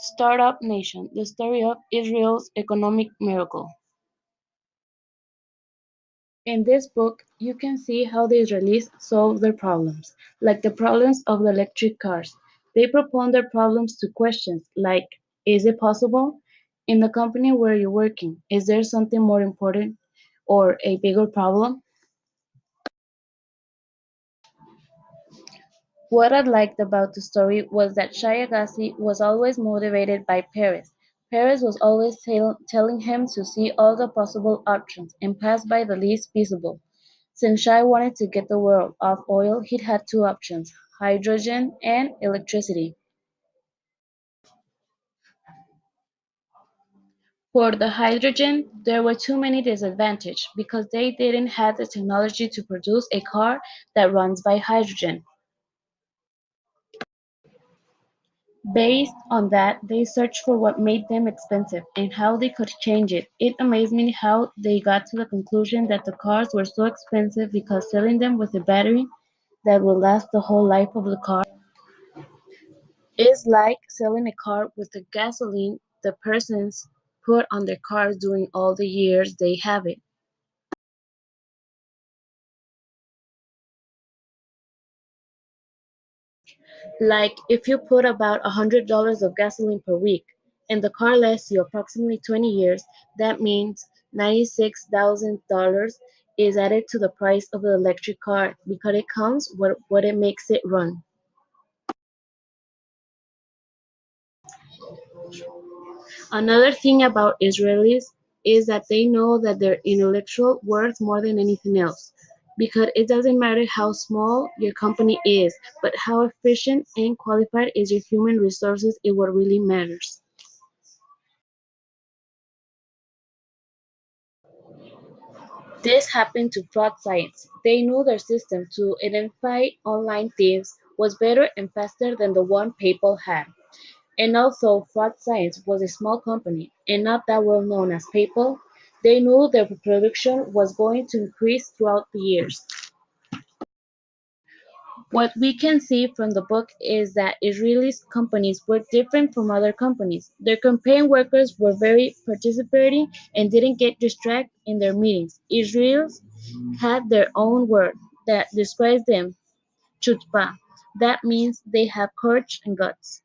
Startup Nation: The Story of Israel's Economic Miracle. In this book, you can see how the Israelis solve their problems, like the problems of the electric cars. They propound their problems to questions like, is it possible? In the company where you're working, is there something more important or a bigger problem? What I liked about the story was that Shai Agassi was always motivated by Peres. Peres was always telling him to see all the possible options and pass by the least feasible. Since Shai wanted to get the world off oil, he'd had two options: hydrogen and electricity. For the hydrogen, there were too many disadvantages because they didn't have the technology to produce a car that runs by hydrogen. Based on that, they searched for what made them expensive and how they could change it. It amazed me how they got to the conclusion that the cars were so expensive because selling them with a battery that will last the whole life of the car is like selling a car with the gasoline the persons put on their cars during all the years they have it. Like if you put about $100 of gasoline per week and the car lasts you approximately 20 years, that means $96,000 is added to the price of the electric car because it counts what it makes it run. Another thing about Israelis is that they know that their intellectual worth more than anything else. Because it doesn't matter how small your company is, but how efficient and qualified is your human resources is what really matters. This happened to fraud sites. They knew their system to identify online thieves was better and faster than the one PayPal had. And although Fraud Science was a small company and not that well known as PayPal, they knew their production was going to increase throughout the years. What we can see from the book is that Israeli companies were different from other companies. Their campaign workers were very participatory and didn't get distracted in their meetings. Israelis had their own word that describes them, chutzpah. That means they have courage and guts.